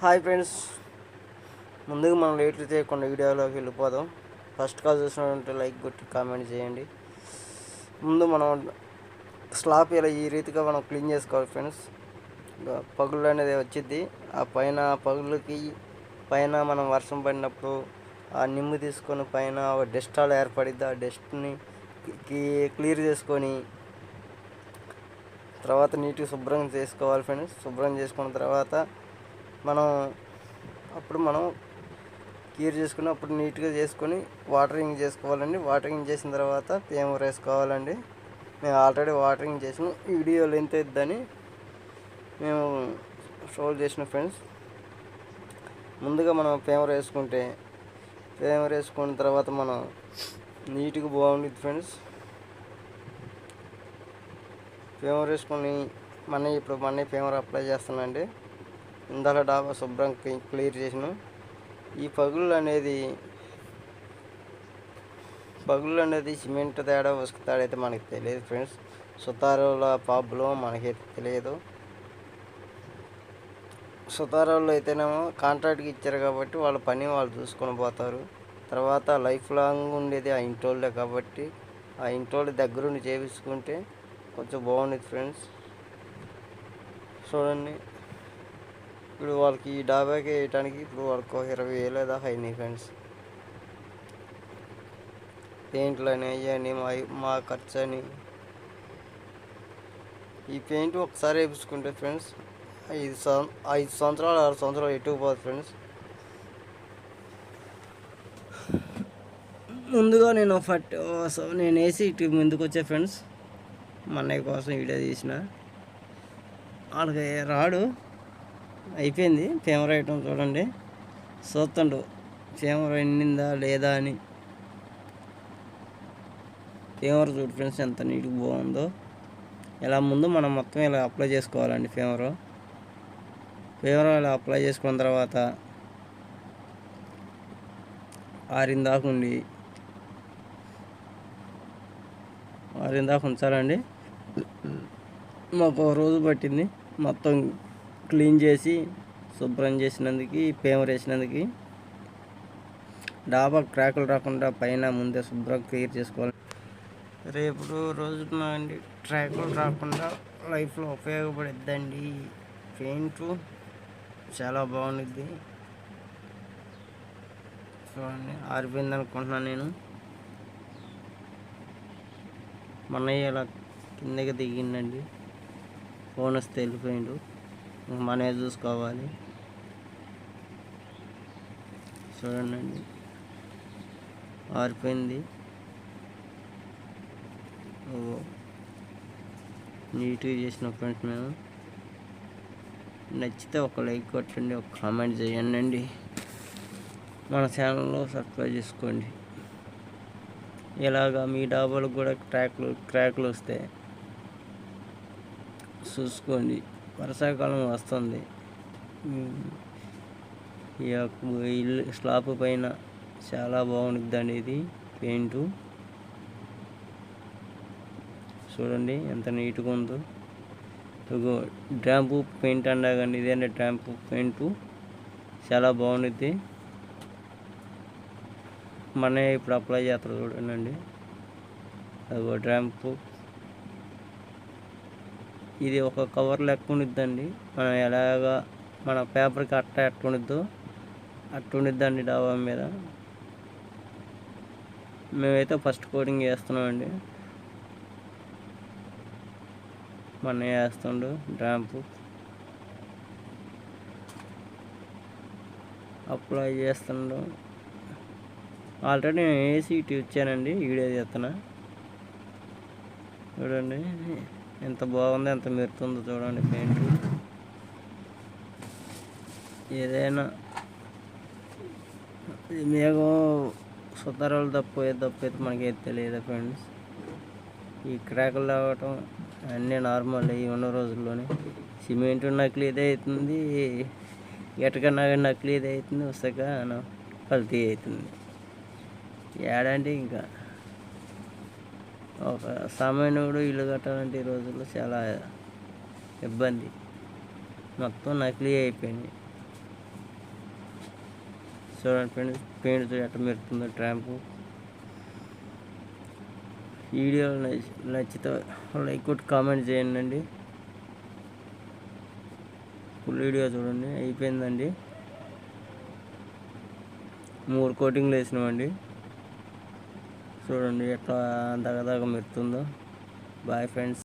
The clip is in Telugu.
హాయ్ ఫ్రెండ్స్, ముందుగా మనం లేట్ చేయకుండా వీడియోలోకి వెళ్ళిపోదాం. ఫస్ట్ కాల్ చూసినట్టు లైక్ కొట్టి కామెంట్ చేయండి. ముందు మనం స్లాబ్ ఇలా ఈ రీతిగా మనం క్లీన్ చేసుకోవాలి ఫ్రెండ్స్. పగుళ్ళు అనేది వచ్చింది. ఆ పైన పగుళ్ళకి పైన మనం వర్షం పడినప్పుడు ఆ నిమ్ము తీసుకొని పైన డస్టాల్ ఏర్పడిద్ది. ఆ డస్ట్ని క్లియర్ చేసుకొని తర్వాత నీట్గా శుభ్రం చేసుకోవాలి ఫ్రెండ్స్. శుభ్రం చేసుకున్న తర్వాత మనం క్లియర్ చేసుకుని అప్పుడు నీట్గా చేసుకొని వాటరింగ్ చేసుకోవాలండి. వాటరింగ్ చేసిన తర్వాత పేమర్ వేసుకోవాలండి. మేము ఆల్రెడీ వాటరింగ్ చేసిన వీడియో లెంత్ అవుతుందని మేము షోల్ చేసిన ఫ్రెండ్స్. ముందుగా మనం పేమర్ వేసుకున్న తర్వాత మనం నీట్గా బాగుంటుంది ఫ్రెండ్స్. పేమర్ వేసుకొని ఇప్పుడు పేమర్ అప్లై చేస్తానండి. ఇందాక డాబా శుభ్రం క్లియర్ చేసినాం. ఈ పగుళ్ళు అనేది సిమెంట్ తేడా ఉసుక తేడా అయితే మనకి తెలియదు ఫ్రెండ్స్. సుతారాల ప్రాబ్లం మనకైతే తెలియదు. సుతారాలు అయితేనేమో కాంట్రాక్ట్కి ఇచ్చారు కాబట్టి వాళ్ళ పని వాళ్ళు చూసుకొని పోతారు. తర్వాత లైఫ్ లాంగ్ ఉండేది ఆ ఇంటోళ్ళే కాబట్టి ఆ ఇంటోళ్ళ దగ్గరుండి చేయించుకుంటే కొంచెం బాగుండేది ఫ్రెండ్స్. చూడండి, ఇప్పుడు వాళ్ళకి ఈ డాబాకి వేయటానికి ఇప్పుడు వాళ్ళకి 20,000 దాకా అయినాయి ఫ్రెండ్స్. పెయింట్లు అని అయ్యని మా ఖర్చు అని. ఈ పెయింట్ ఒకసారి వేయించుకుంటే ఫ్రెండ్స్ 5 సంవత్సరాలు 6 సంవత్సరాలు ఎట్టుకుపోదు ఫ్రెండ్స్. ముందుగా నేను వేసి ఇటు ముందుకు వచ్చే ఫ్రెండ్స్. మా అన్నయ్య కోసం వీడియో తీసిన వాళ్ళకి రాడు అయిపోయింది. పేమర్ ఐటమ్ చూడండి, చూస్తుండు పేమర్ ఎండిందా లేదా అని. పేమర్ చూడు ఫ్రెండ్స్ ఎంత నీట్గా బాగుందో. ఇలా ముందు మనం మొత్తం ఇలా అప్లై చేసుకోవాలండి. పేమర్ ఇలా అప్లై చేసుకున్న తర్వాత ఆరిందాక ఉంచాలండి. మాకు ఒక రోజు పట్టింది మొత్తం క్లీన్ చేసి శుభ్రం చేసినందుకు, పేమర్ వేసినందుకు. డాబా క్రాకులు రాకుండా పైన ముందే శుభ్రం క్లియర్ చేసుకోవాలి. రేపు రోజున అండి ట్రాకులు రాకుండా లైఫ్లో ఉపయోగపడిద్దండి. పెయింట్ చాలా బాగుండిద్ది. చూడండి, ఆరిపోయింది అనుకుంటున్నాను నేను. మనయ్య ఇలా కిందకి దిగిందండి. ఫోన్ వస్తే వెళ్ళిపోయిండు. మనమే చూసుకోవాలి. చూడండి, ఆరిపోయింది. నీట్గా చేసిన ఫ్రెండ్స్. మేము నచ్చితే ఒక లైక్ కొట్టండి, ఒక కామెంట్ చేయండి. మన ఛానల్లో సబ్స్క్రైబ్ చేసుకోండి. ఇలాగా మీ డాబాలకు కూడా క్రాకులు వస్తే చూసుకోండి. వర్షాకాలం వస్తుంది. ఈ ఇల్లు స్లాబ్ పైన చాలా బాగుంటుందండి ఇది పెయింటు. చూడండి ఎంత నీట్గా ఉందో. డ్రామ్ ప్రూఫ్ పెయింట్ అండి. ఇదేంటి డ్రామ్ ప్రూఫ్ పెయింటు చాలా బాగుంటుంది. మన ఇప్పుడు అప్లై చేస్తారు చూడండి. అదిగో డ్రామ్ ప్రూఫ్. ఇది ఒక కవర్ లెక్క ఉండిద్దండి. మనం ఎలాగా మన పేపర్కి ఎట్టుండిద్దో అట్టుండిద్దండి డాబా మీద. మేమైతే ఫస్ట్ కోటింగ్ వేస్తున్నామండి. మన వేస్తుండు డ్రామ్ ప్రూఫ్ అప్లై చేస్తుండు. ఆల్రెడీ నేను వేసి ఇటు ఇచ్చానండి. వీడియో చేస్తున్నా చూడండి ఎంత బాగుందో, ఎంత మెరుతుందో చూడండి పెయింట్. ఏదైనా మేఘం సుతారాలు తప్పైతే మనకైతే తెలియదు ఫ్రెండ్స్. ఈ క్రాకులు రావటం అన్నీ నార్మల్. ఈ ఉన్న రోజుల్లోనే సిమెంట్ నకిలీ అవుతుంది, ఎటకన్నా నకిలీ అవుతుంది, ఉసక కల్తీ అవుతుంది. ఏడంటే ఇంకా ఒక సామాన్యుడు ఇల్లు కట్టాలంటే ఈ రోజుల్లో చాలా ఇబ్బంది. మొత్తం నకిలీ అయిపోయింది. చూడండి ఫ్రెండ్స్, పెయింట్ ఎట్లా మెరుతుందో ట్రాంపు. వీడియో నచ్చితే లైక్ కొట్టి కామెంట్ చేయండి. ఫుల్ వీడియో చూడండి. అయిపోయిందండి, 3 కోటింగ్లు వేసినామండి. చూడండి ఎట్లా దగదగ మెరుతుందో. Bye friends.